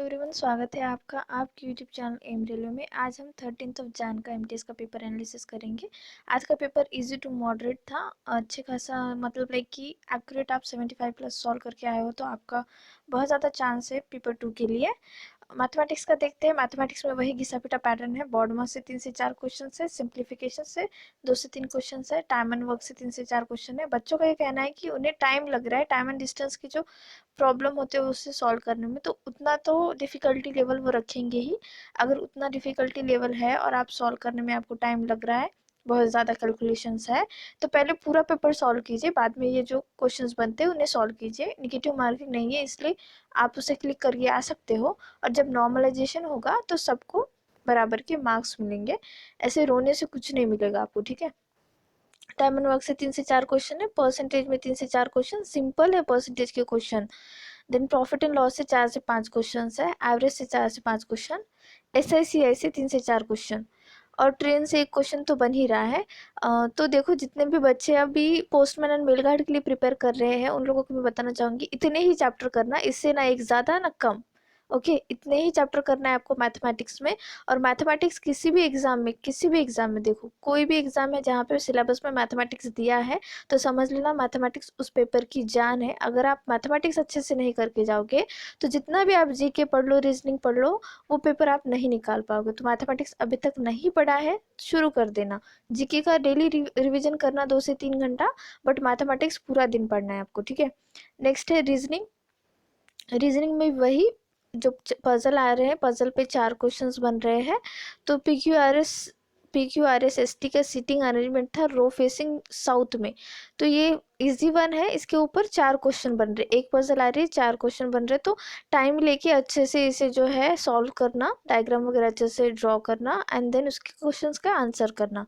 Everyone, स्वागत है आपका आपके यूट्यूब चैनल एम रेलवे में। आज हम 13 जान का एमटीएस का पेपर एनालिसिस करेंगे। आज का पेपर इजी टू मॉडरेट था। अच्छे खासा मतलब लाइक कि एक्यूरेट आप 75 प्लस सॉल्व करके आए हो तो आपका बहुत ज़्यादा चांस है पेपर 2 के लिए। मैथमेटिक्स का देखते हैं। मैथमेटिक्स में वही घिसा पिटा पैटर्न है। बॉर्डमा से 3 से 4 क्वेश्चन है, सिंप्लीफिकेशन से 2 से 3 क्वेश्चन है, टाइम एंड वर्क से 3 से 4 क्वेश्चन है। बच्चों का ये कहना है कि उन्हें टाइम लग रहा है, टाइम एंड डिस्टेंस की जो प्रॉब्लम होते हैं उससे सॉल्व करने में, तो उतना तो डिफ़िकल्टी लेवल वो रखेंगे ही। अगर उतना डिफ़िकल्टी लेवल है और आप सॉल्व करने में आपको टाइम लग रहा है, बहुत ज़्यादा कैलकुलेशंस है, तो पहले पूरा पेपर सॉल्व कीजिए, बाद में ये जो क्वेश्चंस बनते हैं उन्हें सॉल्व कीजिए। नेगेटिव मार्किंग नहीं है, इसलिए आप उसे क्लिक करके आ सकते हो। और जब नॉर्मलाइजेशन होगा तो सबको बराबर के मार्क्स मिलेंगे। ऐसे रोने से कुछ नहीं मिलेगा आपको, ठीक है। टाइम एंड वर्क से 3 से 4 क्वेश्चन है, परसेंटेज में 3 से 4 क्वेश्चन, सिंपल है परसेंटेज के question. Then profit and loss से 4 से 5 क्वेश्चन है, एवरेज से 4 से 5 क्वेश्चन, SICI से 3 से 4 क्वेश्चन, और ट्रेन से एक क्वेश्चन तो बन ही रहा है। तो देखो, जितने भी बच्चे अभी पोस्टमैन एंड मेलगार्ड के लिए प्रिपेयर कर रहे हैं उन लोगों को मैं बताना चाहूँगी, इतने ही चैप्टर करना, इससे ना एक ज़्यादा ना कम। ओके, इतने ही चैप्टर करना है आपको मैथमेटिक्स में। और मैथमेटिक्स किसी भी एग्जाम में देखो, कोई भी एग्जाम है जहाँ पे सिलेबस में मैथमेटिक्स दिया है तो समझ लेना मैथमेटिक्स उस पेपर की जान है। अगर आप मैथमेटिक्स अच्छे से नहीं करके जाओगे तो जितना भी आप जीके पढ़ लो, रीजनिंग पढ़ लो, वो पेपर आप नहीं निकाल पाओगे। तो मैथमेटिक्स अभी तक नहीं पढ़ा है, शुरू कर देना। जीके का डेली रिविजन करना 2 से 3 घंटा, बट मैथमेटिक्स पूरा दिन पढ़ना है आपको, ठीक है। नेक्स्ट है रीजनिंग। रीजनिंग में वही जो पजल आ रहे हैं, पजल पे 4 क्वेश्चंस बन रहे हैं। तो PQRS ST का सीटिंग अरेंजमेंट था रो फेसिंग साउथ में, तो ये इजी वन है। इसके ऊपर 4 क्वेश्चन बन रहे, एक पजल आ रही है, 4 क्वेश्चन बन रहे। तो टाइम लेके अच्छे से इसे जो है सॉल्व करना, डायग्राम वगैरह अच्छे से ड्रॉ करना, एंड देन उसके क्वेश्चंस का आंसर करना।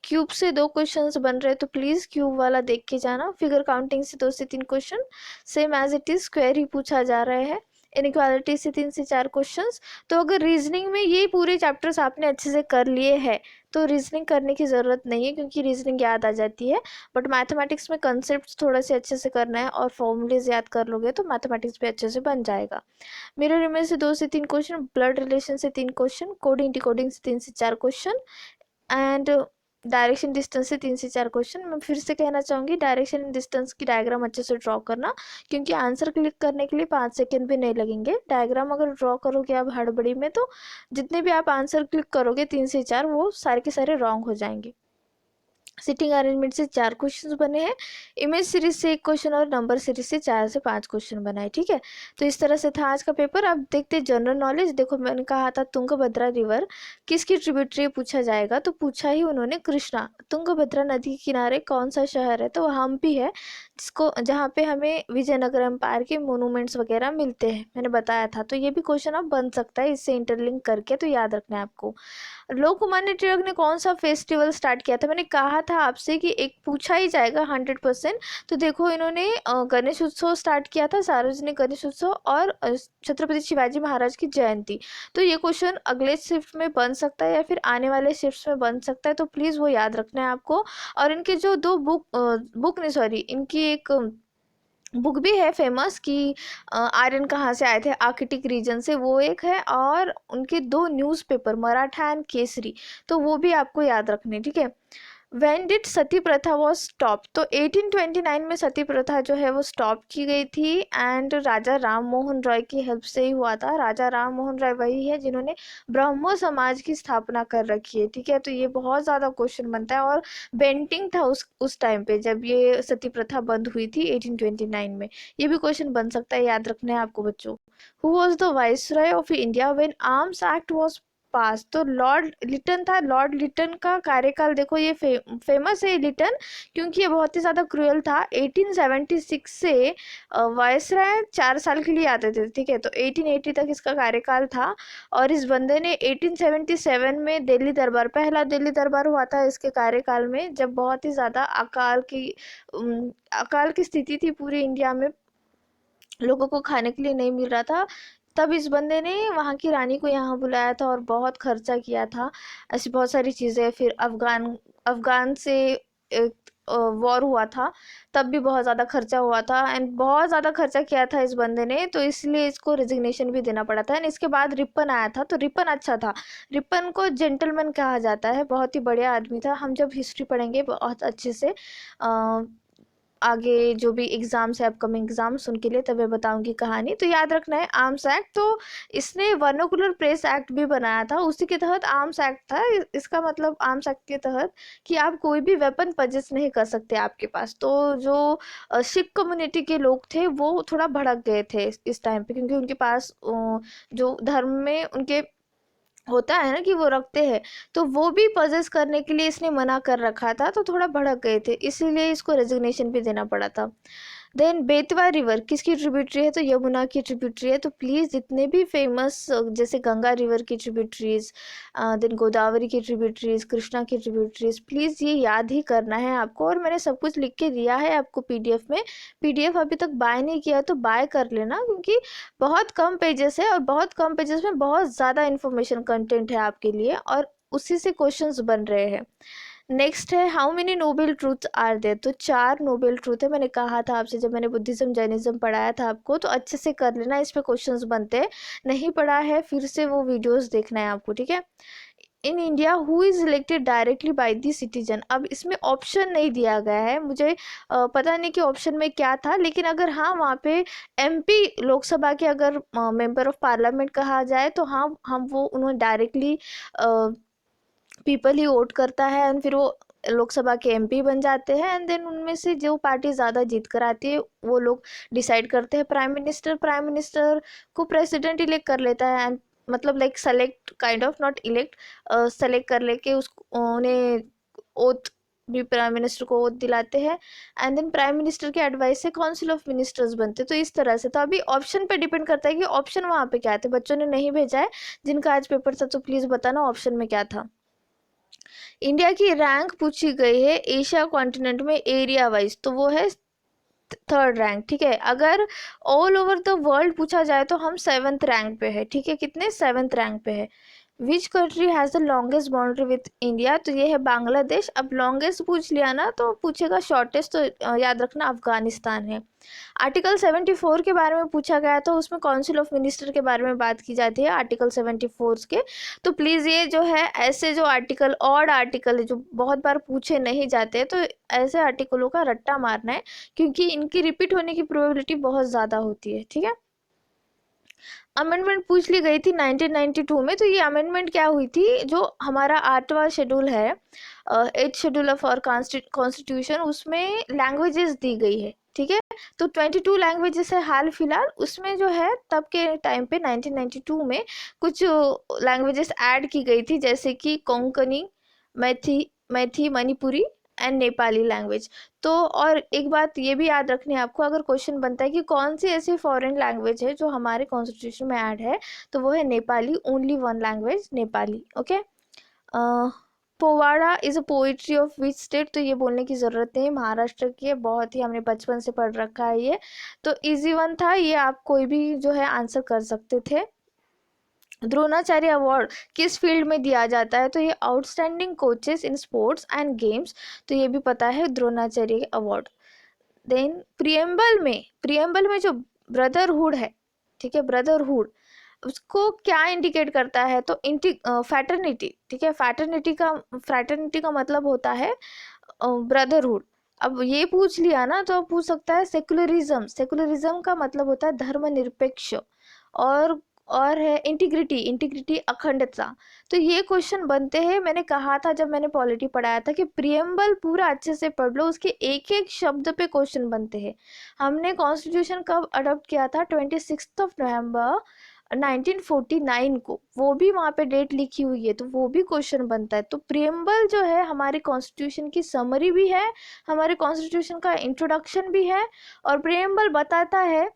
क्यूब से 2 क्वेश्चंस बन रहे, तो प्लीज़ क्यूब वाला देख के जाना। फिगर काउंटिंग से 2 से 3 question, same as it is square ही पूछा जा रहा है। इनइक्वालिटी से 3 से 4 क्वेश्चंस। तो अगर रीजनिंग में ये पूरे चैप्टर्स आपने अच्छे से कर लिए हैं तो रीजनिंग करने की ज़रूरत नहीं है, क्योंकि रीजनिंग याद आ जाती है। बट मैथमेटिक्स में कंसेप्ट थोड़ा से अच्छे से करना है और फॉर्मूलेज याद कर लोगे तो मैथमेटिक्स भी अच्छे से बन जाएगा। मिरर इमेज से 2 से 3 क्वेश्चन, ब्लड रिलेशन से 3 क्वेश्चन, कोडिंग डिकोडिंग से 3 से 4 क्वेश्चन, एंड डायरेक्शन डिस्टेंस से 3 से 4 क्वेश्चन। मैं फिर से कहना चाहूँगी, डायरेक्शन एंड डिस्टेंस की डायग्राम अच्छे से ड्रॉ करना, क्योंकि आंसर क्लिक करने के लिए 5 सेकेंड भी नहीं लगेंगे। डायग्राम अगर ड्रॉ करोगे आप हड़बड़ी में तो जितने भी आप आंसर क्लिक करोगे 3 से 4, वो सारे के सारे रॉन्ग हो जाएंगे। सिटिंग अरेंजमेंट से 4 क्वेश्चंस बने हैं, इमेज सीरीज से 1 क्वेश्चन और नंबर सीरीज से 4 से 5 क्वेश्चन बना है, ठीक है। तो इस तरह से था आज का पेपर। अब देखते हैं जनरल नॉलेज। देखो, मैंने कहा था तुंगभद्रा रिवर किसकी ट्रिब्यूटरी पूछा जाएगा, तो पूछा ही उन्होंने कृष्णा। तुंगभद्रा नदी के किनारे कौन सा शहर है, तो हम्पी है, जिसको जहाँ पे हमें विजयनगर एम्पायर के मोनूमेंट्स वगैरह मिलते हैं, मैंने बताया था। तो ये भी क्वेश्चन अब बन सकता है इससे इंटरलिंक करके, तो याद रखना है आपको। लोकमान्य तिलक ने कौन सा फेस्टिवल स्टार्ट किया था, मैंने कहा था आपसे कि एक पूछा ही जाएगा 100%। तो देखो, इन्होंने गणेश उत्सव स्टार्ट किया था, सार्वजनिक गणेश उत्सव, और छत्रपति शिवाजी महाराज की जयंती। तो ये क्वेश्चन अगले शिफ्ट में बन सकता है या फिर आने वाले शिफ्ट में बन सकता है, तो प्लीज़ वो याद रखना है आपको। और इनके जो दो बुक नहीं, सॉरी, इनकी एक बुक भी है फेमस कि आर्यन कहाँ से आए थे, आर्किटिक रीजन से, वो एक है। और उनके 2 न्यूज़पेपर, मराठा एंड केसरी, तो वो भी आपको याद रखने, ठीक है। व्हेन डिड सती प्रथा वॉज स्टॉप, तो 1829 में सती प्रथा जो है वो स्टॉप की गई थी, एंड राजा राम मोहन रॉय की हेल्प से ही हुआ था। राजा राम मोहन रॉय वही है जिन्होंने ब्रह्मो समाज की स्थापना कर रखी है, ठीक है। तो ये बहुत ज़्यादा क्वेश्चन बनता है, और बेंटिंग था उस टाइम पे जब ये सती प्रथा बंद हुई थी 1829 में। ये भी क्वेश्चन बन सकता है, याद रखना है आपको बच्चों। Who was the viceroy of India when arms act was pass, तो लॉर्ड लिटन था। लॉर्ड लिटन का कार्यकाल देखो, ये फेमस है लिटन, क्योंकि ये बहुत ही ज़्यादा क्रूअल था। 1876 से वायसराय 4 साल के लिए आते थे, ठीक है। तो 1880 तक इसका कार्यकाल था। और इस बंदे ने 1877 में दिल्ली दरबार, पहला दिल्ली दरबार हुआ था इसके कार्यकाल में, जब बहुत ही ज़्यादा अकाल की स्थिति थी पूरी इंडिया में, लोगों को खाने के लिए नहीं मिल रहा था। तब इस बंदे ने वहाँ की रानी को यहाँ बुलाया था और बहुत खर्चा किया था, ऐसी बहुत सारी चीज़ें। फिर अफ़गान अफ़गान से वॉर हुआ था तब भी बहुत ज़्यादा खर्चा हुआ था एंड बहुत ज़्यादा खर्चा किया था इस बंदे ने, तो इसलिए इसको रेजिग्नेशन भी देना पड़ा था। एंड इसके बाद रिपन आया था, तो रिपन अच्छा था, रिपन को जेंटलमैन कहा जाता है, बहुत ही बढ़िया आदमी था। हम जब हिस्ट्री पढ़ेंगे बहुत अच्छे से आगे जो भी एग्ज़ाम्स है, अपकमिंग एग्ज़ाम्स, उनके लिए तब मैं बताऊंगी कहानी। तो याद रखना है आर्म्स एक्ट, तो इसने वर्नाकुलर प्रेस एक्ट भी बनाया था, उसी के तहत आर्म्स एक्ट था। इसका मतलब आर्म्स एक्ट के तहत कि आप कोई भी वेपन परचेस नहीं कर सकते आपके पास। तो जो सिख कम्युनिटी के लोग थे वो थोड़ा भड़क गए थे इस टाइम पे, क्योंकि उनके पास जो धर्म में उनके होता है ना कि वो रखते हैं, तो वो भी पजेस करने के लिए इसने मना कर रखा था, तो थोड़ा भड़क गए थे, इसीलिए इसको रेजिग्नेशन भी देना पड़ा था। देन बेतवा रिवर किसकी ट्रिब्यूटरी है? तो यमुना की ट्रिब्यूटरी है। तो प्लीज़ जितने भी फेमस जैसे गंगा रिवर की ट्रिब्यूटरीज, देन गोदावरी की ट्रिब्यूटरीज, कृष्णा की ट्रिब्यूटरीज, प्लीज़ ये याद ही करना है आपको। और मैंने सब कुछ लिख के दिया है आपको पीडीएफ में, पीडीएफ अभी तक बाय नहीं किया तो बाय कर लेना, क्योंकि बहुत कम पेजेस है और बहुत कम पेजेस में बहुत ज़्यादा इन्फॉर्मेशन कंटेंट है आपके लिए, और उसी से क्वेश्चंस बन रहे हैं। नेक्स्ट है how many noble truth are there? तो 4 नोबल ट्रूथ है। मैंने कहा था आपसे जब मैंने बुद्धिज्म जैनिज्म पढ़ाया था आपको, तो अच्छे से कर लेना, इस पे क्वेश्चंस बनते हैं। नहीं पढ़ा है फिर से वो वीडियोस देखना है आपको, ठीक है। In India who is elected directly by the citizen? अब इसमें ऑप्शन नहीं दिया गया है, मुझे पता नहीं कि ऑप्शन में क्या था, लेकिन अगर हाँ वहाँ पे एमपी लोकसभा के अगर मेंबर ऑफ पार्लियामेंट कहा जाए तो हाँ हम वो उन्होंने डायरेक्टली पीपल ही वोट करता है एंड फिर वो लोकसभा के एमपी बन जाते हैं। एंड देन उनमें से जो पार्टी ज़्यादा जीत कर आती है वो लोग डिसाइड करते हैं प्राइम मिनिस्टर को प्रेसिडेंट इलेक्ट कर लेता है। एंड मतलब like select kind of, not elect, select कर लेके उसको उन्हें ओथ भी प्राइम मिनिस्टर को ओथ दिलाते हैं। एंड देन प्राइम मिनिस्टर के एडवाइस से काउंसिल ऑफ मिनिस्टर्स बनते, तो इस तरह से। तो अभी ऑप्शन पे डिपेंड करता है कि ऑप्शन वहाँ पे क्या थे, बच्चों ने नहीं भेजा है जिनका आज पेपर था, तो प्लीज़ बताना ऑप्शन में क्या था। इंडिया की रैंक पूछी गई है एशिया कॉन्टिनेंट में एरिया वाइज, तो वो है 3rd रैंक, ठीक है। अगर ऑल ओवर द वर्ल्ड पूछा जाए तो हम 7th रैंक पे है, ठीक है। कितने? 7th रैंक पे है। Which country has the longest boundary with India? तो ये है बांग्लादेश। अब लॉन्गेस्ट पूछ लिया ना तो पूछेगा शॉर्टेस्ट, तो याद रखना अफगानिस्तान है। आर्टिकल 74 के बारे में पूछा गया तो उसमें काउंसिल ऑफ मिनिस्टर के बारे में बात की जाती है आर्टिकल 74 के। तो प्लीज़ ये जो है ऐसे जो आर्टिकल, ऑड आर्टिकल है जो बहुत बार पूछे नहीं जाते, तो ऐसे आर्टिकलों का रट्टा मारना है, क्योंकि इनकी रिपीट होने की प्रोबेबिलिटी बहुत ज़्यादा होती है, ठीक है। अमेंडमेंट पूछ ली गई थी 1992 में। तो ये अमेंडमेंट क्या हुई थी, जो हमारा 8वां शेड्यूल है, 8th schedule of our constitution, उसमें लैंग्वेजेस दी गई है, ठीक है। तो 22 लैंग्वेजेस है हाल फिलहाल, उसमें जो है तब के टाइम पे 1992 में कुछ लैंग्वेजेस ऐड की गई थी, जैसे कि कोंकणी, मैथी मणिपुरी एंड नेपाली लैंग्वेज। तो और एक बात ये भी याद रखनी है आपको, अगर क्वेश्चन बनता है कि कौन सी ऐसी फॉरेन लैंग्वेज है जो हमारे कॉन्स्टिट्यूशन में ऐड है, तो वो है Nepali, only 1 language Nepali, okay. Powada is a poetry of which state? तो ये बोलने की ज़रूरत नहीं, महाराष्ट्र की है, बहुत ही हमने बचपन से पढ़ रखा है ये, तो इजी वन था ये, आप कोई भी जो है आंसर कर सकते थे। द्रोणाचार्य अवार्ड किस फील्ड में दिया जाता है? तो ये outstanding coaches in sports and games, तो ये भी पता है द्रोणाचार्य अवार्ड। देन प्रियम्बल में जो ब्रदरहुड है, ठीक है, ब्रदरहुड, उसको क्या इंडिकेट करता है? तो फैटर्निटी, ठीक है। फ्रैटर्निटी का मतलब होता है ब्रदरहुड। अब ये पूछ लिया ना तो पूछ सकता है सेकुलरिज्म का मतलब होता है धर्मनिरपेक्ष, और है इंटीग्रिटी अखंडता। तो ये क्वेश्चन बनते हैं। मैंने कहा था जब मैंने पॉलिटी पढ़ाया था कि प्रियम्बल पूरा अच्छे से पढ़ लो, उसके एक एक शब्द पे क्वेश्चन बनते हैं। हमने कॉन्स्टिट्यूशन कब अडॉप्ट किया था? 26 नवंबर 1949 को, वो भी वहाँ पे डेट लिखी हुई है, तो वो भी क्वेश्चन बनता है। तो प्रियम्बल जो है हमारे कॉन्स्टिट्यूशन की समरी भी है, हमारे कॉन्स्टिट्यूशन का इंट्रोडक्शन भी है, और प्रियम्बल बताता है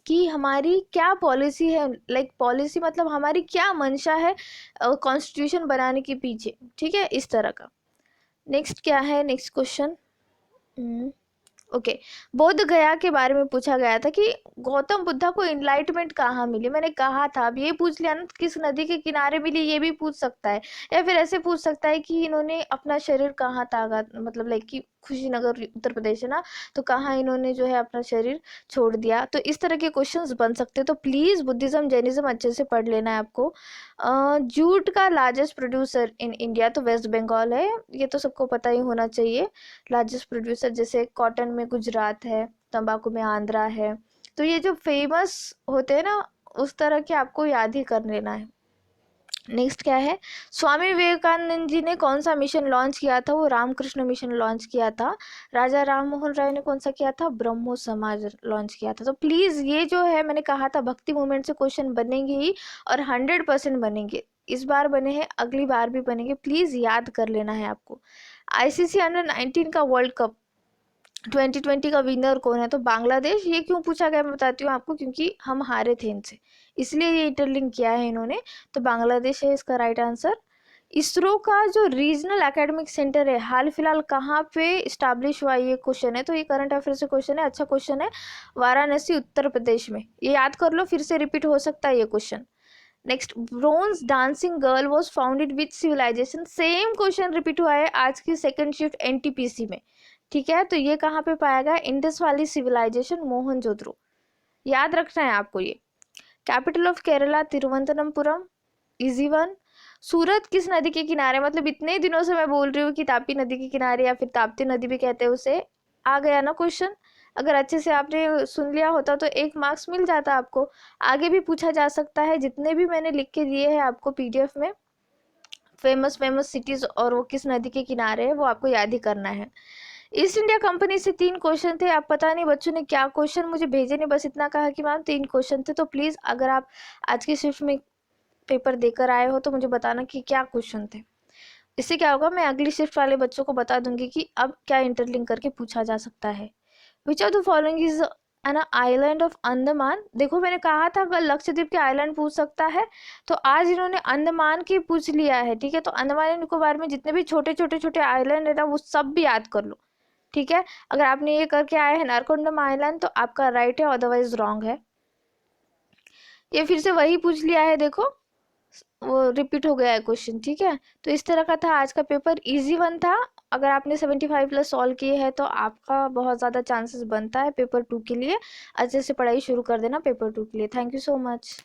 कि हमारी क्या पॉलिसी है, लाइक पॉलिसी मतलब हमारी क्या मंशा है कॉन्स्टिट्यूशन बनाने के पीछे, ठीक है, इस तरह का। नेक्स्ट क्या है? Next question, okay. बोध गया के बारे में पूछा गया था कि गौतम बुद्धा को इनलाइटमेंट कहाँ मिली? मैंने कहा था, अब ये पूछ लिया ना किस नदी के किनारे मिली, ये भी पूछ सकता है, या फिर ऐसे पूछ सकता है कि इन्होंने अपना शरीर कहाँ त्यागा, मतलब लाइक कि खुशीनगर उत्तर प्रदेश है ना, तो कहाँ इन्होंने जो है अपना शरीर छोड़ दिया। तो इस तरह के क्वेश्चंस बन सकते हैं, तो प्लीज़ बुद्धिज़्म जैनिज़्म अच्छे से पढ़ लेना है आपको। जूट का लार्जेस्ट प्रोड्यूसर इन इंडिया तो वेस्ट बंगाल है, ये तो सबको पता ही होना चाहिए। लार्जेस्ट प्रोड्यूसर जैसे कॉटन में गुजरात है, तंबाकू में आंध्रा है, तो ये जो फेमस होते हैं ना उस तरह के आपको याद ही कर लेना है। नेक्स्ट क्या है, स्वामी विवेकानंद जी ने कौन सा मिशन लॉन्च किया था? वो रामकृष्ण मिशन लॉन्च किया था। राजा राम मोहन राय ने कौन सा किया था? ब्रह्मो समाज लॉन्च किया था। तो प्लीज़ ये जो है मैंने कहा था भक्ति मूवमेंट से क्वेश्चन बनेंगे ही, और 100% बनेंगे। इस बार बने हैं, अगली बार भी बनेंगे, प्लीज़ याद कर लेना है आपको। आईसीसी अंडर-19 का वर्ल्ड कप 2020 का विनर कौन है? तो बांग्लादेश। ये क्यों पूछा गया मैं बताती हूँ आपको, क्योंकि हम हारे थे इनसे, इसलिए ये इंटरलिंक किया है इन्होंने। तो बांग्लादेश है इसका राइट आंसर। इसरो का जो रीजनल एकेडमिक सेंटर है हाल फिलहाल कहाँ पे इस्टेब्लिश हुआ, ये क्वेश्चन है। तो ये करंट अफेयर से क्वेश्चन है, अच्छा क्वेश्चन है। वाराणसी उत्तर प्रदेश में, ये याद कर लो, फिर से रिपीट हो सकता है ये question. Next, bronze dancing girl was founded with civilisation. Same question repeat हुआ है आज की सेकंड शिफ्ट एनटीपीसी में, ठीक है। तो ये कहाँ पे पाया गया? इंडस वैली सिविलाइजेशन, मोहनजोदड़ो, याद रखना है आपको ये। Capital of Kerala Thiruvananthapuram, easy one. Surat किस नदी के किनारे? मतलब इतने दिनों से मैं बोल रही हूँ कि तापी नदी के किनारे या फिर ताप्ती नदी भी कहते हैं उसे, आ गया ना क्वेश्चन। अगर अच्छे से आपने सुन लिया होता तो 1 मार्क्स मिल जाता आपको। आगे भी पूछा जा सकता है, जितने भी मैंने लिख के दिए हैं आपको पीडीएफ में, फेमस फेमस सिटीज और वो किस नदी के किनारे है, वो आपको याद ही करना है। ईस्ट इंडिया कंपनी से 3 क्वेश्चन थे। अब पता नहीं बच्चों ने क्या क्वेश्चन मुझे भेजे नहीं, बस इतना कहा कि मैम 3 क्वेश्चन थे। तो प्लीज़ अगर आप आज की शिफ्ट में पेपर देकर आए हो तो मुझे बताना कि क्या क्वेश्चन थे। इससे क्या होगा, मैं अगली शिफ्ट वाले बच्चों को बता दूंगी कि अब क्या इंटरलिंक करके पूछा जा सकता है। Which of the following is an island of Andaman? देखो मैंने कहा था अगर लक्षद्वीप के आइलैंड पूछ सकता है, तो आज इन्होंने अंडमान की पूछ लिया है, ठीक है। तो अंडमान एंड निकोबार में जितने भी छोटे छोटे छोटे आइलैंड है ना, वो सब भी याद कर लो, ठीक है। अगर आपने ये करके आए हैं नारकोंडम आइलैंड, तो आपका राइट है, अदरवाइज रॉन्ग है। ये फिर से वही पूछ लिया है, देखो वो रिपीट हो गया है क्वेश्चन, ठीक है। तो इस तरह का था आज का पेपर, इजी वन था। अगर आपने 75+ सॉल्व किए हैं तो आपका बहुत ज़्यादा चांसेस बनता है पेपर 2 के लिए। अच्छे से पढ़ाई शुरू कर देना पेपर 2 के लिए। Thank you so much.